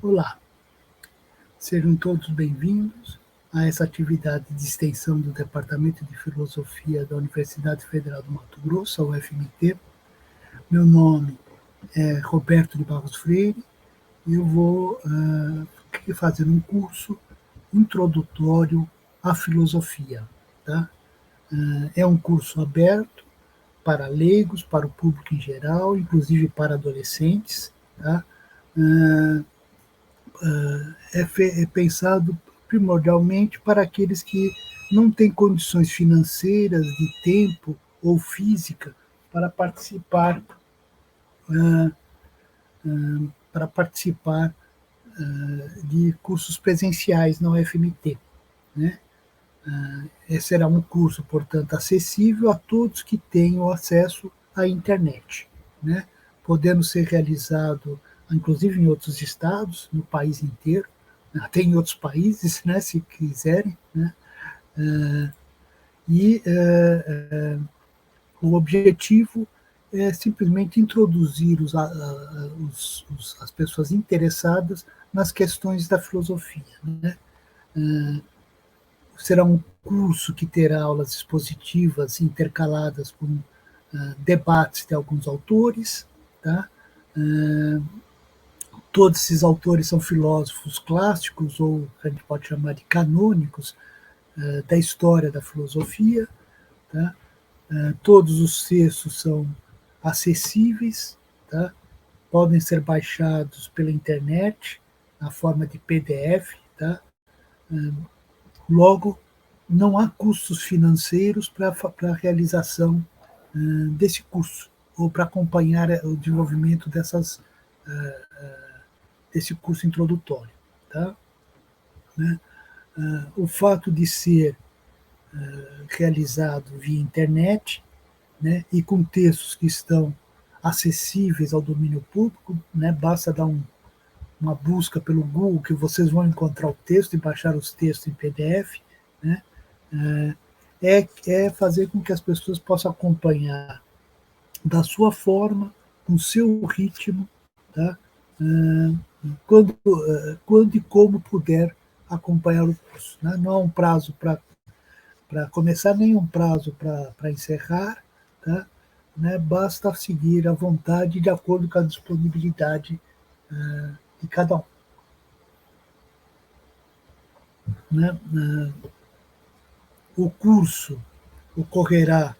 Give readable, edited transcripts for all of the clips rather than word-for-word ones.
Olá, sejam todos bem-vindos a essa atividade de extensão do Departamento de Filosofia da Universidade Federal do Mato Grosso, a UFMT. Meu nome é Roberto de Barros Freire e eu vou fazer um curso introdutório à filosofia. Tá? É um curso aberto para leigos, para o público em geral, inclusive para adolescentes. Tá? É pensado primordialmente para aqueles que não têm condições financeiras, de tempo ou física para participar, para participar de cursos presenciais na UFMT. Né? Esse será um curso, portanto, acessível a todos que tenham acesso à internet, né? Podendo ser realizado, inclusive em outros estados, no país inteiro, até em outros países, né, se quiserem, né? E o objetivo é simplesmente introduzir as pessoas interessadas nas questões da filosofia. Né? Será um curso que terá aulas expositivas intercaladas com debates de alguns autores. Tá? Todos esses autores são filósofos clássicos, ou a gente pode chamar de canônicos, da história da filosofia. Tá? Todos os textos são acessíveis, tá? Podem ser baixados pela internet, na forma de PDF. Tá? Logo, não há custos financeiros para a realização desse curso, ou para acompanhar o desenvolvimento desse curso introdutório. Tá? Né? O fato de ser realizado via internet, né, e com textos que estão acessíveis ao domínio público, né, basta dar uma busca pelo Google que vocês vão encontrar o texto e baixar os textos em PDF, né, é fazer com que as pessoas possam acompanhar da sua forma, com o seu ritmo, tá? Quando e como puder acompanhar o curso. Né? Não há um prazo para começar, nem um prazo para encerrar, tá? Né? Basta seguir à vontade, de acordo com a disponibilidade de cada um. Né? O curso ocorrerá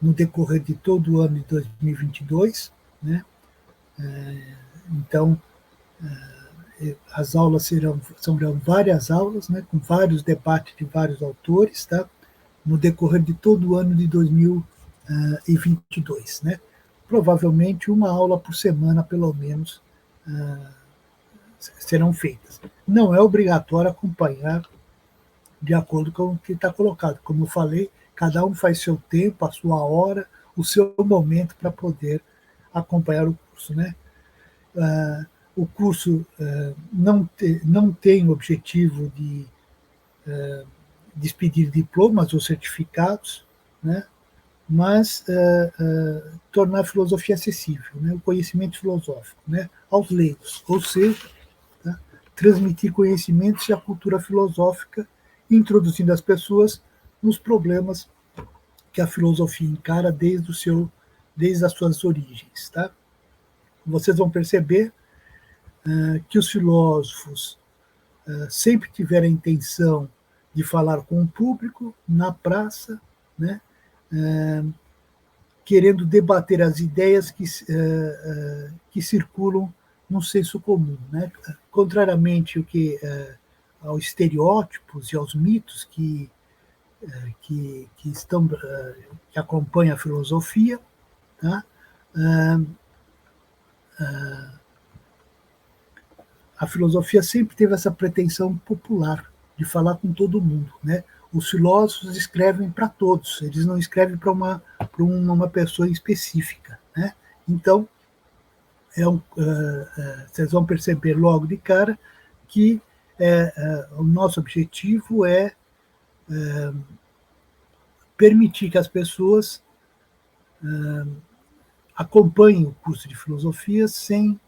no decorrer de todo o ano de 2022, né? Então, as aulas serão várias aulas, né? Com vários debates de vários autores, tá? No decorrer de todo o ano de 2022, né? Provavelmente uma aula por semana, pelo menos, serão feitas. Não é obrigatório acompanhar de acordo com o que está colocado. Como eu falei, cada um faz seu tempo, a sua hora, o seu momento para poder acompanhar o curso. Né? O curso não tem o objetivo de expedir diplomas ou certificados, né? Mas tornar a filosofia acessível, né? O conhecimento filosófico, né? Aos leigos, ou seja, tá? Transmitir conhecimentos e a cultura filosófica, introduzindo as pessoas nos problemas que a filosofia encara desde as suas origens. Tá? Vocês vão perceber que os filósofos sempre tiveram a intenção de falar com o público, na praça, né? Querendo debater as ideias que circulam no senso comum. Né? Contrariamente aos estereótipos e aos mitos que acompanham a filosofia, tá? A filosofia sempre teve essa pretensão popular, de falar com todo mundo. Né? Os filósofos escrevem para todos, eles não escrevem para uma pessoa específica. Né? Então, vocês vão perceber logo de cara que o nosso objetivo é permitir que as pessoas acompanhem o curso de filosofia sem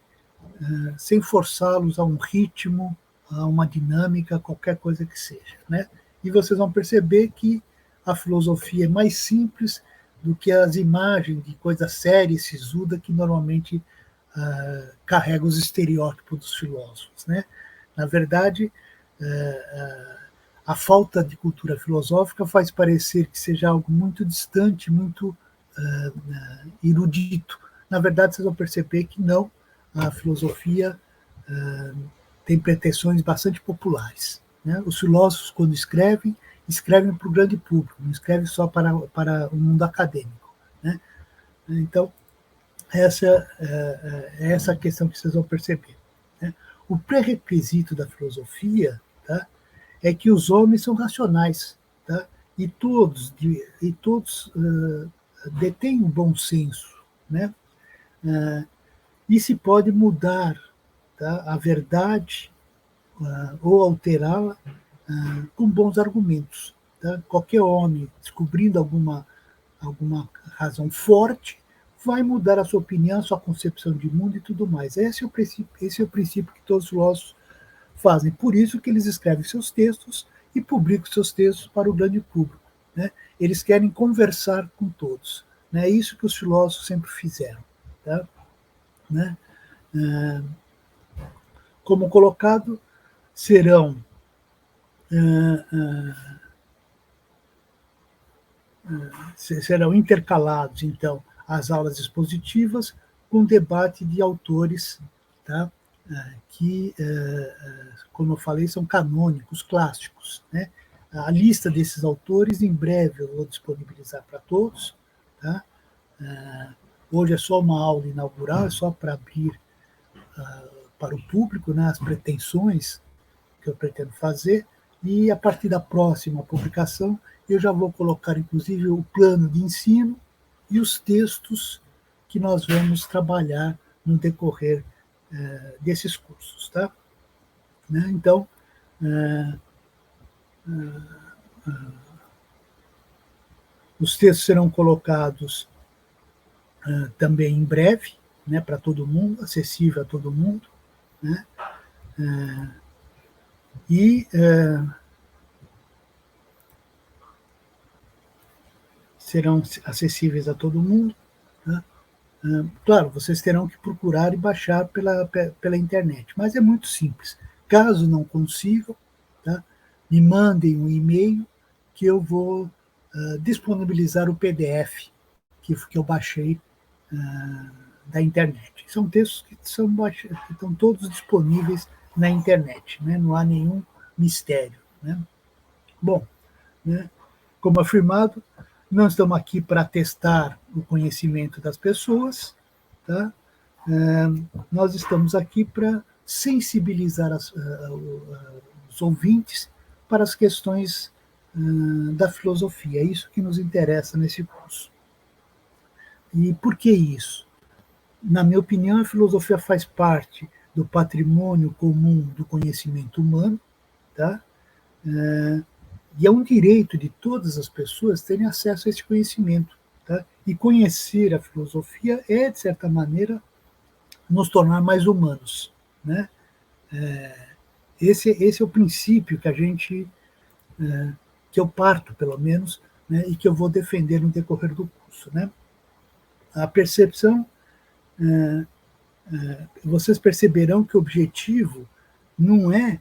sem forçá-los a um ritmo, a uma dinâmica, qualquer coisa que seja, né? E vocês vão perceber que a filosofia é mais simples do que as imagens de coisa séria e sisuda que normalmente carrega os estereótipos dos filósofos, né? Na verdade, a falta de cultura filosófica faz parecer que seja algo muito distante, muito erudito. Na verdade, vocês vão perceber que não, a filosofia tem pretensões bastante populares, né? Os filósofos, quando escrevem para o grande público, não escrevem só para o mundo acadêmico, né? Então, essa é essa questão que vocês vão perceber, né? O pré-requisito da filosofia, tá, é que os homens são racionais, tá? E todos detêm um bom senso, né? E se pode mudar, tá, a verdade ou alterá-la com bons argumentos, tá? Qualquer homem descobrindo alguma razão forte vai mudar a sua opinião, a sua concepção de mundo e tudo mais. Esse é o princípio que todos os filósofos fazem. Por isso que eles escrevem seus textos e publicam seus textos para o grande público, né? Eles querem conversar com todos, né? É isso que os filósofos sempre fizeram, tá? Né? Como colocado, serão serão intercalados, então, as aulas expositivas com debate de autores, tá? Que, como eu falei, são canônicos, clássicos, né? A lista desses autores, em breve, eu vou disponibilizar para todos, tá? Hoje é só uma aula inaugural, é só para abrir para o público, né, as pretensões que eu pretendo fazer, e a partir da próxima publicação eu já vou colocar, inclusive, o plano de ensino e os textos que nós vamos trabalhar no decorrer desses cursos, tá? Né? Então, os textos serão colocados também em breve, né, para todo mundo, acessível a todo mundo, né? E serão acessíveis a todo mundo, tá? Claro, vocês terão que procurar e baixar pela internet, mas é muito simples. Caso não consigam, tá, me mandem um e-mail que eu vou disponibilizar o PDF que eu baixei da internet. São textos que estão todos disponíveis na internet, né? Não há nenhum mistério, né? Bom, né, como afirmado, não estamos aqui para testar o conhecimento das pessoas, tá? Nós estamos aqui para sensibilizar os ouvintes para as questões da filosofia. É isso que nos interessa nesse curso. E por que isso? Na minha opinião, a filosofia faz parte do patrimônio comum do conhecimento humano, tá? E é um direito de todas as pessoas terem acesso a esse conhecimento, tá? E conhecer a filosofia é, de certa maneira, nos tornar mais humanos, né? Esse é o princípio que eu parto, pelo menos, né, e que eu vou defender no decorrer do curso, né? A percepção, vocês perceberão que o objetivo não é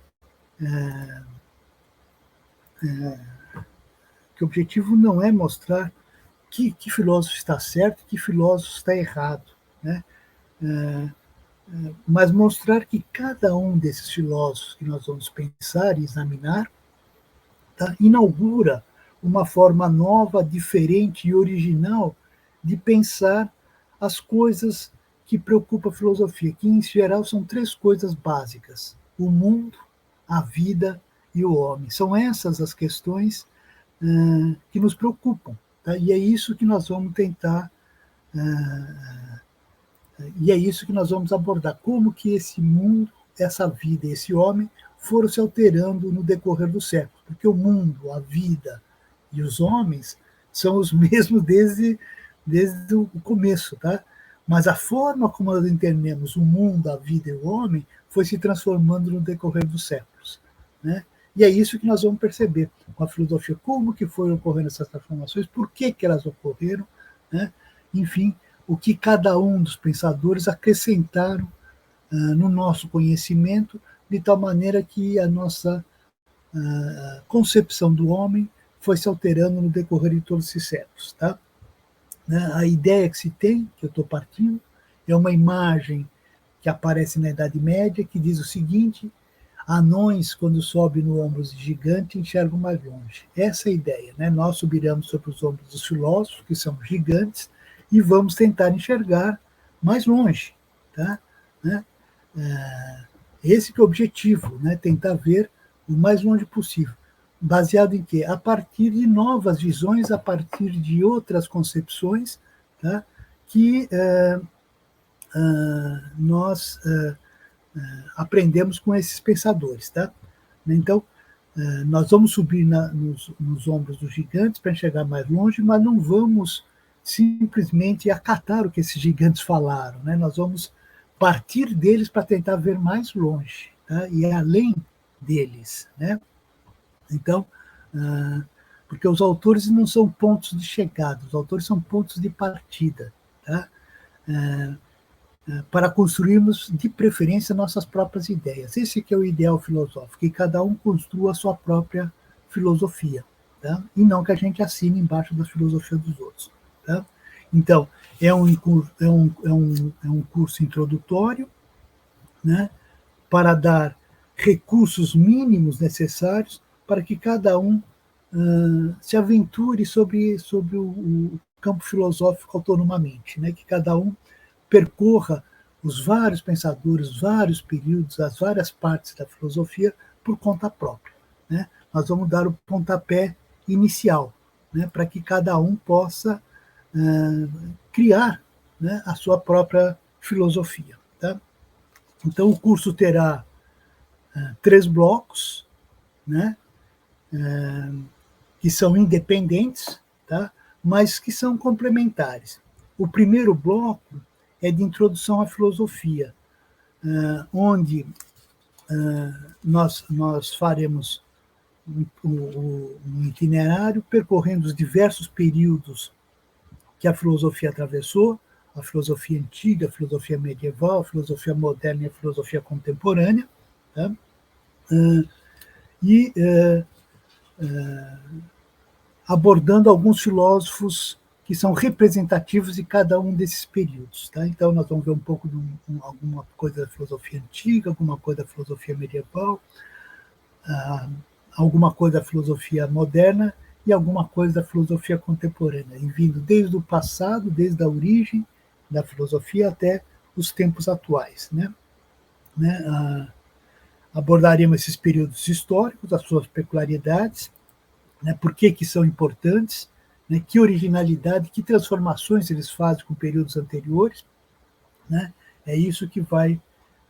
mostrar que filósofo está certo e que filósofo está errado, né? Mas mostrar que cada um desses filósofos que nós vamos pensar e examinar, tá, inaugura uma forma nova, diferente e original de pensar as coisas que preocupam a filosofia, que em geral são três coisas básicas: o mundo, a vida e o homem. São essas as questões que nos preocupam, tá? E é isso que nós vamos tentar, e é isso que nós vamos abordar, como que esse mundo, essa vida, esse homem foram se alterando no decorrer do século, porque o mundo, a vida e os homens são os mesmos desde o começo, tá? mas a forma como nós entendemos o mundo, a vida e o homem foi se transformando no decorrer dos séculos, né? E é isso que nós vamos perceber com a filosofia, como que foram ocorrendo essas transformações, por que elas ocorreram, né? Enfim, o que cada um dos pensadores acrescentaram no nosso conhecimento, de tal maneira que a nossa concepção do homem foi se alterando no decorrer de todos esses séculos. Tá? A ideia que se tem, que eu estou partindo, é uma imagem que aparece na Idade Média, que diz o seguinte: anões, quando sobem no ombro de gigante, enxergam mais longe. Essa é a ideia. Né? Nós subiremos sobre os ombros dos filósofos, que são gigantes, e vamos tentar enxergar mais longe. Tá? Né? Esse que é o objetivo, né? Tentar ver o mais longe possível. Baseado em quê? A partir de novas visões, a partir de outras concepções, tá? Que nós aprendemos com esses pensadores. Tá? Então, nós vamos subir nos ombros dos gigantes para enxergar mais longe, mas não vamos simplesmente acatar o que esses gigantes falaram. Né? Nós vamos partir deles para tentar ver mais longe, tá? E além deles. Né? Então, porque os autores não são pontos de chegada, os autores são pontos de partida, tá? Para construirmos, de preferência, nossas próprias ideias. Esse que é o ideal filosófico, que cada um construa a sua própria filosofia, tá? E não que a gente assine embaixo da filosofia dos outros. Tá? Então, é um curso introdutório, né, para dar recursos mínimos necessários para que cada um se aventure sobre o campo filosófico autonomamente, né, que cada um percorra os vários pensadores, os vários períodos, as várias partes da filosofia por conta própria. Né? Nós vamos dar o pontapé inicial, né, para que cada um possa criar, né, a sua própria filosofia. Tá? Então, o curso terá 3 blocos, né, que são independentes, tá, mas que são complementares. O primeiro bloco é de introdução à filosofia, onde nós faremos um itinerário percorrendo os diversos períodos que a filosofia atravessou, a filosofia antiga, a filosofia medieval, a filosofia moderna e a filosofia contemporânea, tá? E abordando alguns filósofos que são representativos de cada um desses períodos. Tá? Então, nós vamos ver um pouco de alguma coisa da filosofia antiga, alguma coisa da filosofia medieval, alguma coisa da filosofia moderna e alguma coisa da filosofia contemporânea, vindo desde o passado, desde a origem da filosofia até os tempos atuais. Né? Abordaremos esses períodos históricos, as suas peculiaridades, né? Por que são importantes, né? Que originalidade, que transformações eles fazem com períodos anteriores. Né? É isso que vai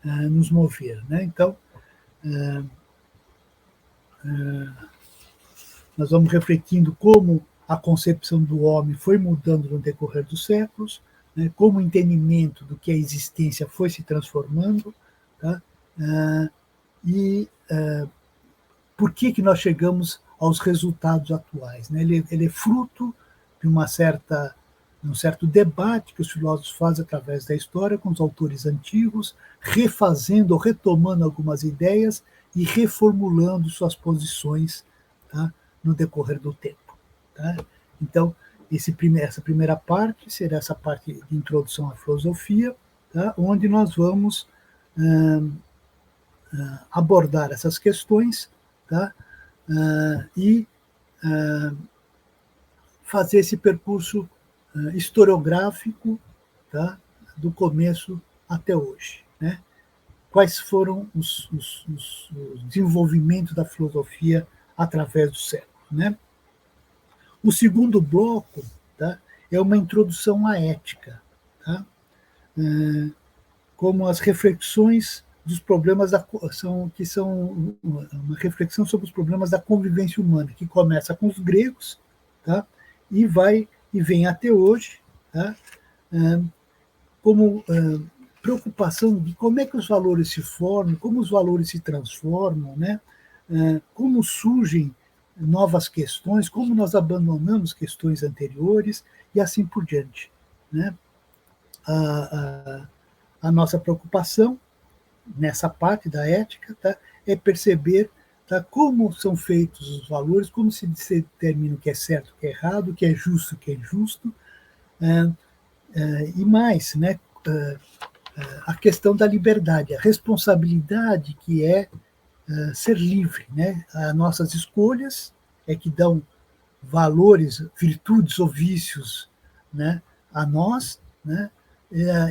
nos mover. Né? Então, nós vamos refletindo como a concepção do homem foi mudando no decorrer dos séculos, né? Como o entendimento do que é a existência foi se transformando, tá? E por que nós chegamos aos resultados atuais. Né? Ele é fruto de um certo debate que os filósofos fazem através da história com os autores antigos, refazendo ou retomando algumas ideias e reformulando suas posições, tá, no decorrer do tempo. Tá? Então, essa primeira parte será essa parte de introdução à filosofia, tá, onde nós vamos abordar essas questões, tá, e fazer esse percurso historiográfico, tá, do começo até hoje. Né? Quais foram os desenvolvimentos da filosofia através do século. Né? O segundo bloco, tá, é uma introdução à ética, tá? Como as reflexões dos problemas que são uma reflexão sobre os problemas da convivência humana, que começa com os gregos, tá? E vem até hoje, tá? como preocupação de como é que os valores se formam, como os valores se transformam, né? Como surgem novas questões, como nós abandonamos questões anteriores e assim por diante, né? A nossa preocupação nessa parte da ética, tá, é perceber, tá, como são feitos os valores, como se determina o que é certo, o que é errado, o que é justo, o que é injusto, e mais, né, a questão da liberdade, a responsabilidade que é ser livre, né? As nossas escolhas é que dão valores, virtudes ou vícios, né, a nós, né?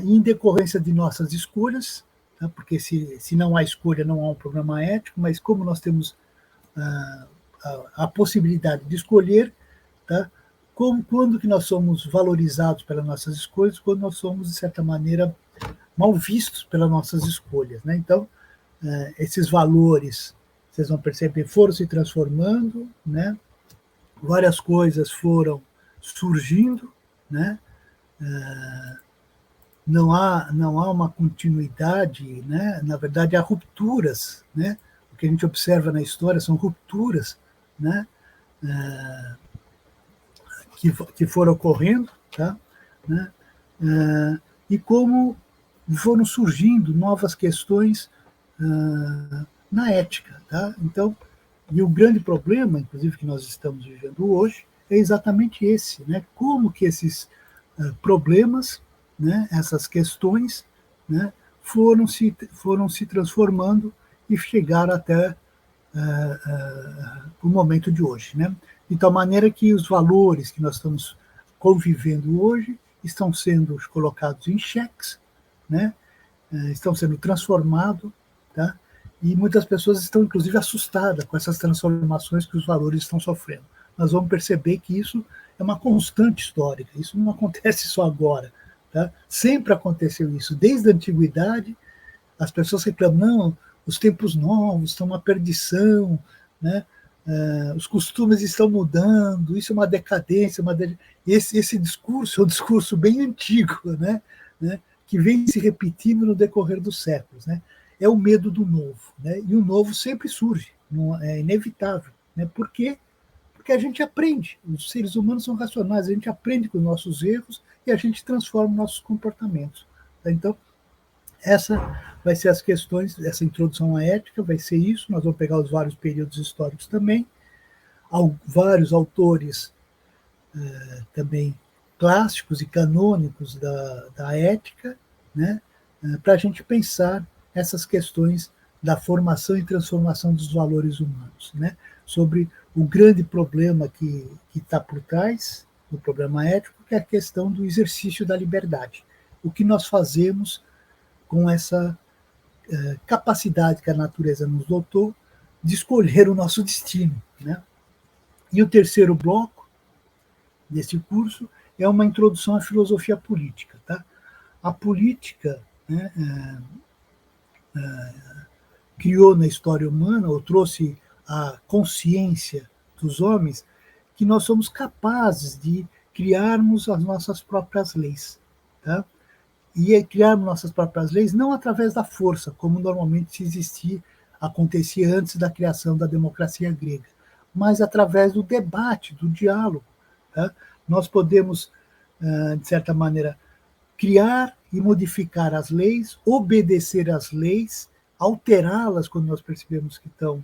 Em decorrência de nossas escolhas, tá? Porque se não há escolha, não há um programa ético, mas como nós temos a possibilidade de escolher, tá? Quando que nós somos valorizados pelas nossas escolhas, quando nós somos, de certa maneira, mal vistos pelas nossas escolhas, né? Então, esses valores, vocês vão perceber, foram se transformando, né? Várias coisas foram surgindo, né? Não há uma continuidade, né? Na verdade, há rupturas, né? O que a gente observa na história são rupturas, né? Que foram ocorrendo, tá? Né? E como foram surgindo novas questões na ética, tá? Então, e o grande problema, inclusive, que nós estamos vivendo hoje, é exatamente esse, né? Como que esses problemas, né? Essas questões, né? foram se transformando e chegaram até o momento de hoje, né? De tal maneira que os valores que nós estamos convivendo hoje estão sendo colocados em xeques, né? Estão sendo transformados, tá? E muitas pessoas estão, inclusive, assustadas com essas transformações que os valores estão sofrendo. Nós vamos perceber que isso é uma constante histórica, isso não acontece só agora, tá? Sempre aconteceu isso, desde a antiguidade. As pessoas reclamam, não, os tempos novos estão uma perdição, né? Os costumes estão mudando, isso é uma decadência, esse discurso é um discurso bem antigo, né? Que vem se repetindo no decorrer dos séculos, né? É o medo do novo, né? E o novo sempre surge, não, é inevitável, né? Por quê? Porque a gente aprende, os seres humanos são racionais, a gente aprende com os nossos erros e a gente transforma nossos comportamentos. Tá? Então, essa vai ser as questões, essa introdução à ética vai ser isso, nós vamos pegar os vários períodos históricos também, vários autores também clássicos e canônicos da ética, né, para a gente pensar essas questões da formação e transformação dos valores humanos, né, sobre o grande problema que está por trás do problema ético, que é a questão do exercício da liberdade. O que nós fazemos com essa capacidade que a natureza nos dotou de escolher o nosso destino, né? E o terceiro bloco desse curso é uma introdução à filosofia política, tá? A política, né, criou na história humana, ou trouxe a consciência dos homens, que nós somos capazes de criarmos as nossas próprias leis, tá? E criarmos nossas próprias leis não através da força, como normalmente acontecia antes da criação da democracia grega, mas através do debate, do diálogo. Tá? Nós podemos, de certa maneira, criar e modificar as leis, obedecer às leis, alterá-las quando nós percebemos que estão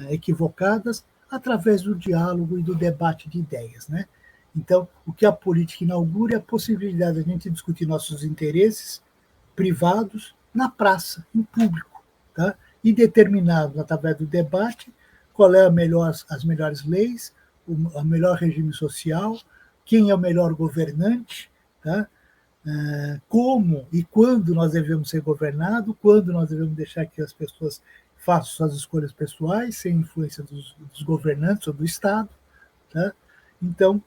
equivocadas, através do diálogo e do debate de ideias, né? Então, o que a política inaugura é a possibilidade de a gente discutir nossos interesses privados na praça, em público, tá? E determinados através do debate qual é as melhores leis, o melhor regime social, quem é o melhor governante, tá? Como e quando nós devemos ser governados, quando nós devemos deixar que as pessoas façam suas escolhas pessoais, sem influência dos governantes ou do Estado. Tá? Então,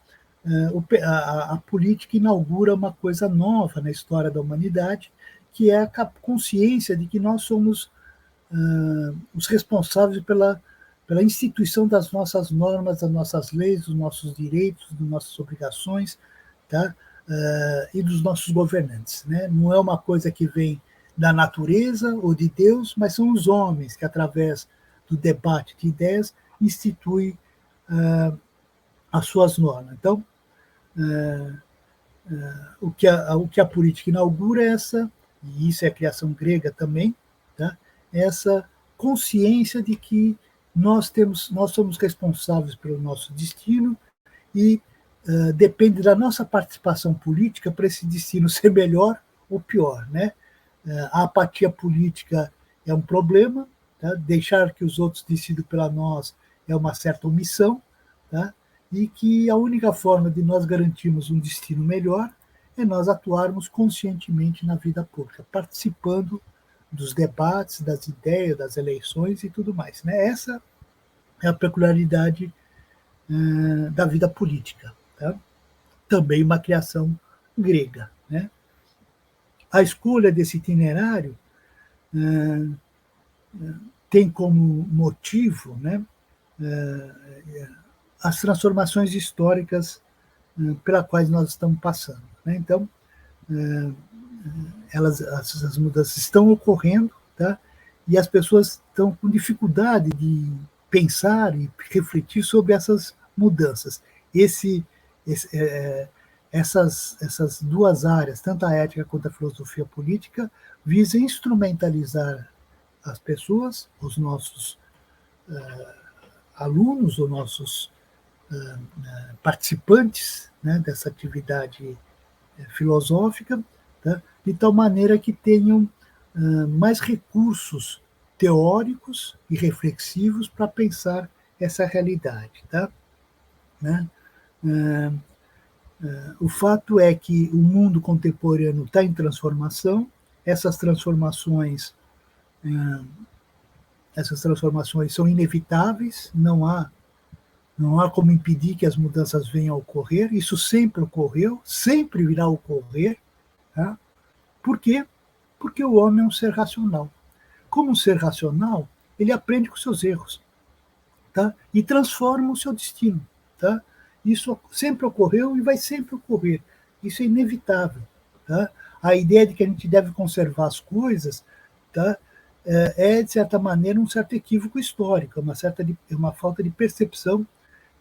a política inaugura uma coisa nova na história da humanidade, que é a consciência de que nós somos os responsáveis pela instituição das nossas normas, das nossas leis, dos nossos direitos, das nossas obrigações, tá? e dos nossos governantes, né? Não é uma coisa que vem da natureza ou de Deus, mas são os homens que, através do debate de ideias, instituem as suas normas. Então, o que a política inaugura é e isso é a criação grega também, tá? Essa consciência de que nós somos responsáveis pelo nosso destino e depende da nossa participação política para esse destino ser melhor ou pior, né? A apatia política é um problema, tá? Deixar que os outros decidam pela nós é uma certa omissão, tá? E que a única forma de nós garantirmos um destino melhor é nós atuarmos conscientemente na vida pública, participando dos debates, das ideias, das eleições e tudo mais, né? Essa é a peculiaridade da vida política, tá? Também uma criação grega, né? A escolha desse itinerário tem como motivo, né, as transformações históricas pelas quais nós estamos passando, né? Então, essas mudanças estão ocorrendo, tá? E as pessoas estão com dificuldade de pensar e refletir sobre essas mudanças. Essas duas áreas, tanto a ética quanto a filosofia política, visam instrumentalizar as pessoas, os nossos alunos, os nossos participantes, né, dessa atividade filosófica, tá? De tal maneira que tenham mais recursos teóricos e reflexivos para pensar essa realidade, tá? Né? O fato é que o mundo contemporâneo está em transformação, essas transformações são inevitáveis, não há como impedir que as mudanças venham a ocorrer, isso sempre ocorreu, sempre irá ocorrer. Tá? Por quê? Porque o homem é um ser racional. Como um ser racional, ele aprende com seus erros, tá? E transforma o seu destino. Tá? Isso sempre ocorreu e vai sempre ocorrer. Isso é inevitável. Tá? A ideia de que a gente deve conservar as coisas, tá, de certa maneira, um certo equívoco histórico, uma falta de percepção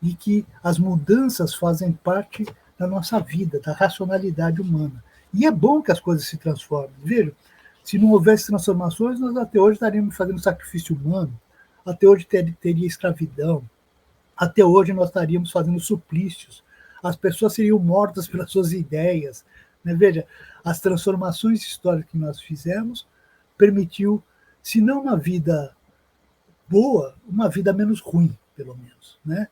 de que as mudanças fazem parte da nossa vida, da racionalidade humana. E é bom que as coisas se transformem. Veja, se não houvesse transformações, nós até hoje estaríamos fazendo sacrifício humano, até hoje teria escravidão, até hoje nós estaríamos fazendo suplícios, as pessoas seriam mortas pelas suas ideias. Né? Veja, as transformações históricas que nós fizemos permitiu, se não uma vida boa, uma vida menos ruim, pelo menos. Né?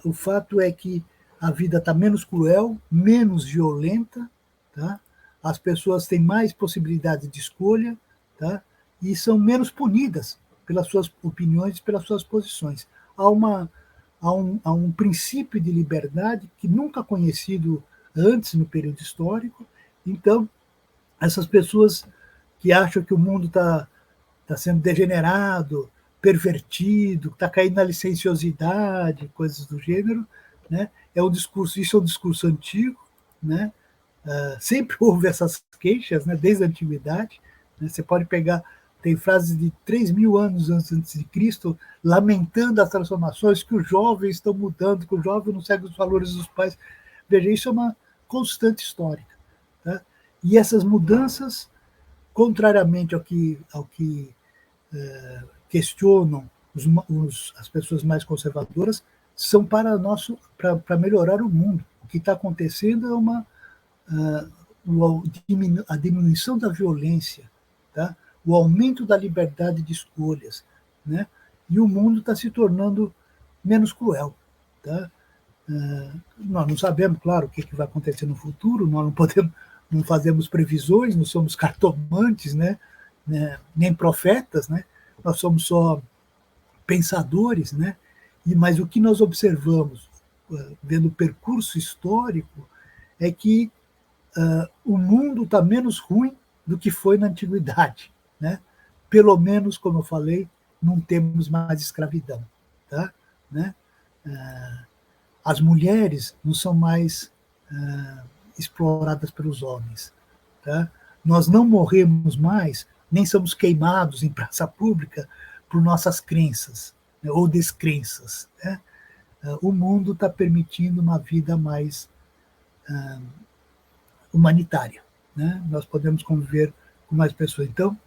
O fato é que a vida está menos cruel, menos violenta, tá? As pessoas têm mais possibilidade de escolha, tá? E são menos punidas pelas suas opiniões, pelas suas posições. Há um princípio de liberdade que nunca conhecido antes no período histórico. Então, essas pessoas que acham que o mundo está sendo degenerado, pervertido, está caindo na licenciosidade, coisas do gênero, né? Isso é um discurso antigo, né? Sempre houve essas queixas, né? Desde a antiguidade. Né? Você pode pegar, tem frases de 3.000 anos antes de Cristo, lamentando as transformações, que os jovens estão mudando, que o jovem não segue os valores dos pais. Veja, isso é uma constante histórica. Tá? E essas mudanças, contrariamente ao que questionam as pessoas mais conservadoras, são para melhorar o mundo. O que está acontecendo é a diminuição da violência, tá? O aumento da liberdade de escolhas, né? E o mundo está se tornando menos cruel. Tá? Nós não sabemos, claro, o que vai acontecer no futuro, nós não fazemos previsões, não somos cartomantes, né? Nem profetas, né? Nós somos só pensadores, né? Mas o que nós observamos, vendo o percurso histórico, é que o mundo está menos ruim do que foi na antiguidade, né? Pelo menos, como eu falei, não temos mais escravidão, tá? Né? As mulheres não são mais exploradas pelos homens. Tá? Nós não morremos mais, nem somos queimados em praça pública por nossas crenças, né, ou descrenças. Né? O mundo está permitindo uma vida mais humanitária. Né? Nós podemos conviver com mais pessoas. Então,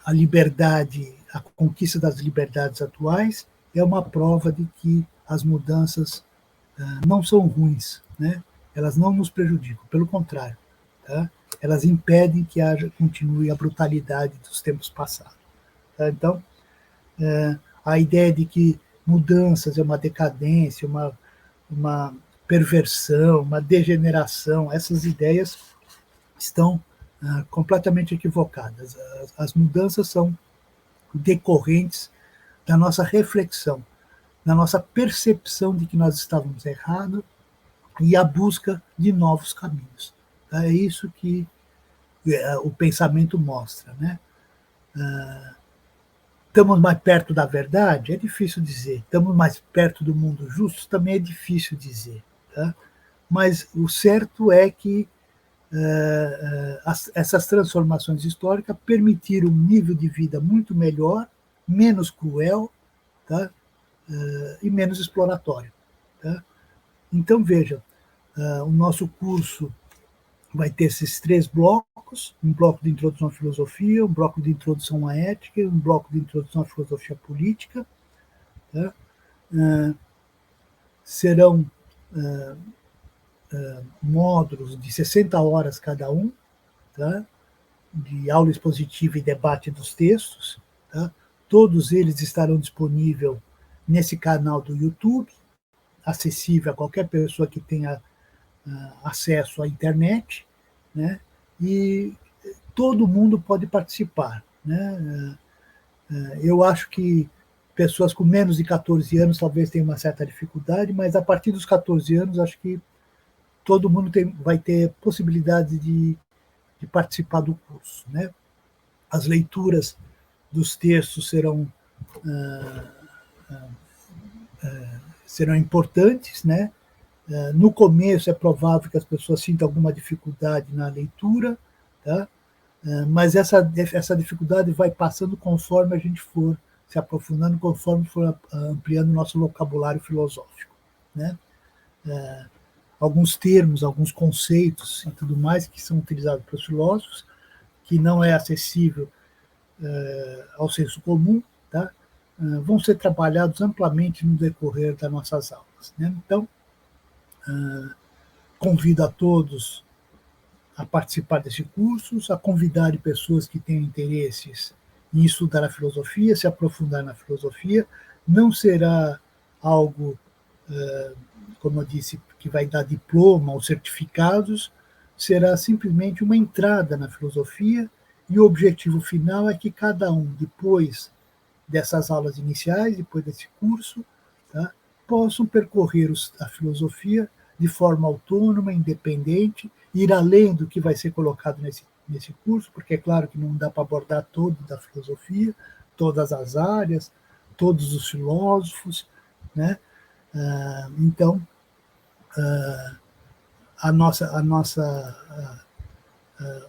a liberdade, a conquista das liberdades atuais é uma prova de que as mudanças não são ruins, né? Elas não nos prejudicam, pelo contrário, tá? Elas impedem que continue a brutalidade dos tempos passados. Tá? Então, a ideia de que mudanças é uma decadência, uma perversão, uma degeneração, essas ideias estão completamente equivocadas. As mudanças são decorrentes da nossa reflexão, da nossa percepção de que nós estávamos errados e a busca de novos caminhos. É isso que o pensamento mostra. Né? Estamos mais perto da verdade? É difícil dizer. Estamos mais perto do mundo justo? Também é difícil dizer. Tá? Mas o certo é que essas transformações históricas permitiram um nível de vida muito melhor, menos cruel, tá? E menos exploratório. Tá? Então, veja, o nosso curso vai ter esses 3 blocos, um bloco de introdução à filosofia, um bloco de introdução à ética e um bloco de introdução à filosofia política. Tá? Serão módulos de 60 horas cada um, tá? De aula expositiva e debate dos textos. Tá? Todos eles estarão disponíveis nesse canal do YouTube, acessível a qualquer pessoa que tenha acesso à internet, né? E todo mundo pode participar. Né? Eu acho que pessoas com menos de 14 anos talvez tenham uma certa dificuldade, mas a partir dos 14 anos acho que todo mundo vai ter possibilidade de participar do curso. Né? As leituras dos textos serão importantes, né? No começo é provável que as pessoas sintam alguma dificuldade na leitura, tá? Mas essa dificuldade vai passando conforme a gente for se aprofundando, conforme for ampliando o nosso vocabulário filosófico. Né? Alguns termos, alguns conceitos e tudo mais que são utilizados pelos filósofos, que não é acessível ao senso comum, tá? Vão ser trabalhados amplamente no decorrer das nossas aulas. Né? Então, convido a todos a participar desse curso, a convidar pessoas que tenham interesses em estudar a filosofia, se aprofundar na filosofia. Não será algo, como eu disse, que vai dar diploma ou certificados, será simplesmente uma entrada na filosofia, e o objetivo final é que cada um, depois dessas aulas iniciais, depois desse curso, tá, possam percorrer a filosofia de forma autônoma, independente, ir além do que vai ser colocado nesse curso, porque é claro que não dá para abordar todo da filosofia, todas as áreas, todos os filósofos, né? Então,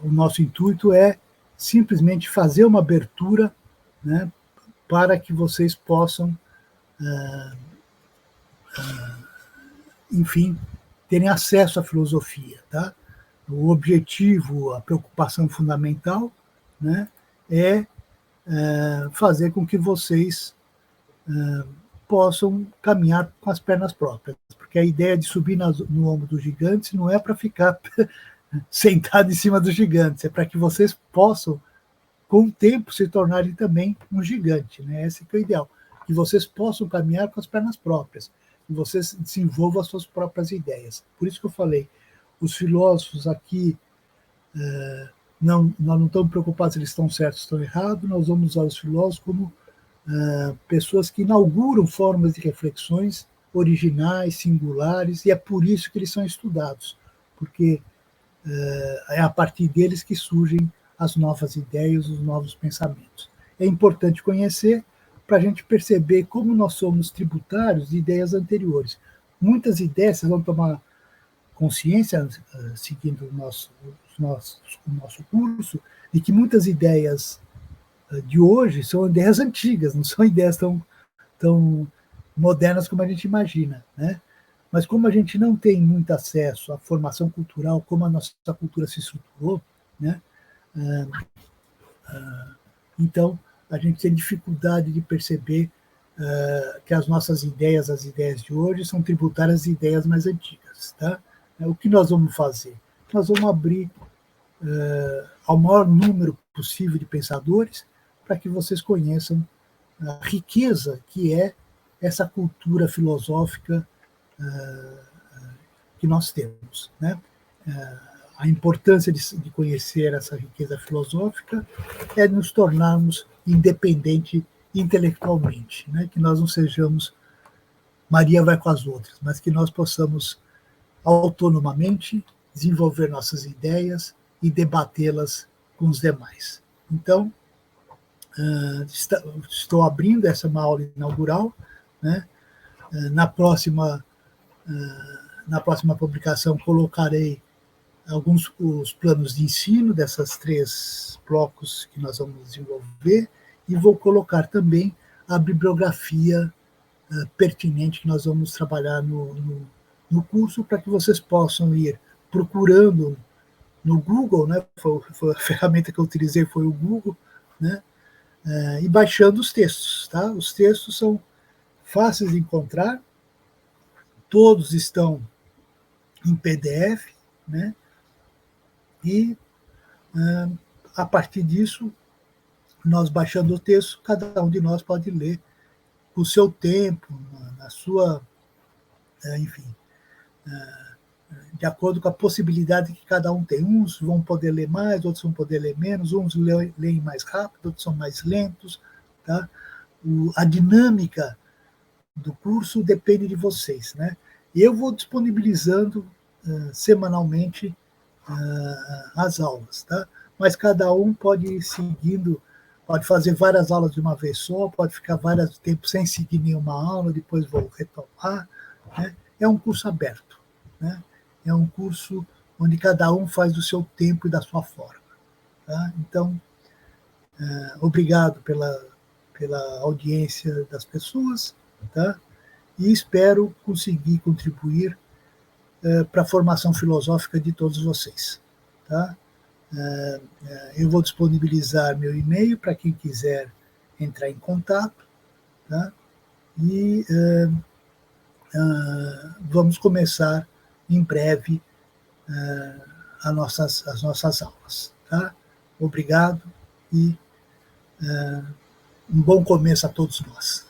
o nosso intuito é simplesmente fazer uma abertura, né, para que vocês possam, enfim, terem acesso à filosofia. Tá? O objetivo, a preocupação fundamental, né, é fazer com que vocês possam caminhar com as pernas próprias, porque a ideia de subir no ombro dos gigantes não é para ficar sentado em cima dos gigantes, é para que vocês possam, com o tempo, se tornarem também um gigante. Né? Esse que é o ideal, que vocês possam caminhar com as pernas próprias, que vocês desenvolvam as suas próprias ideias. Por isso que eu falei, os filósofos aqui, nós não estamos preocupados se eles estão certos ou estão errados, nós vamos usar os filósofos como pessoas que inauguram formas de reflexões originais, singulares, e é por isso que eles são estudados, porque é a partir deles que surgem as novas ideias, os novos pensamentos. É importante conhecer para a gente perceber como nós somos tributários de ideias anteriores. Muitas ideias, vocês vão tomar consciência, seguindo o nosso curso, de que muitas ideias de hoje são ideias antigas, não são ideias tão modernas como a gente imagina, né? Mas como a gente não tem muito acesso à formação cultural, como a nossa cultura se estruturou, né? Então a gente tem dificuldade de perceber que as nossas ideias, as ideias de hoje, são tributárias às ideias mais antigas, tá? O que nós vamos fazer? Nós vamos abrir ao maior número possível de pensadores para que vocês conheçam a riqueza que é essa cultura filosófica que nós temos, né? A importância de conhecer essa riqueza filosófica é nos tornarmos independentes intelectualmente, né? Que nós não sejamos Maria vai com as outras, mas que nós possamos autonomamente desenvolver nossas ideias e debatê-las com os demais. Então, estou abrindo essa uma aula inaugural, né? Na próxima publicação colocarei alguns os planos de ensino dessas 3 blocos que nós vamos desenvolver e vou colocar também a bibliografia pertinente que nós vamos trabalhar no curso para que vocês possam ir procurando no Google, né? Foi a ferramenta que eu utilizei foi o Google, né? E baixando os textos, tá? Os textos são fáceis de encontrar, todos estão em PDF, né? E a partir disso, nós baixando o texto, cada um de nós pode ler com o seu tempo, na sua, enfim, de acordo com a possibilidade que cada um tem. Uns vão poder ler mais, outros vão poder ler menos, uns leem mais rápido, outros são mais lentos, tá? A dinâmica do curso depende de vocês, né? E eu vou disponibilizando semanalmente as aulas, tá? Mas cada um pode ir seguindo, pode fazer várias aulas de uma vez só, pode ficar vários tempos sem seguir nenhuma aula, depois vou retomar, né? É um curso aberto, né? É um curso onde cada um faz do seu tempo e da sua forma, tá? Então, obrigado pela audiência das pessoas, tá? E espero conseguir contribuir para a formação filosófica de todos vocês, tá? Eu vou disponibilizar meu e-mail para quem quiser entrar em contato, tá? E vamos começar em breve as nossas aulas, tá? Obrigado e um bom começo a todos nós.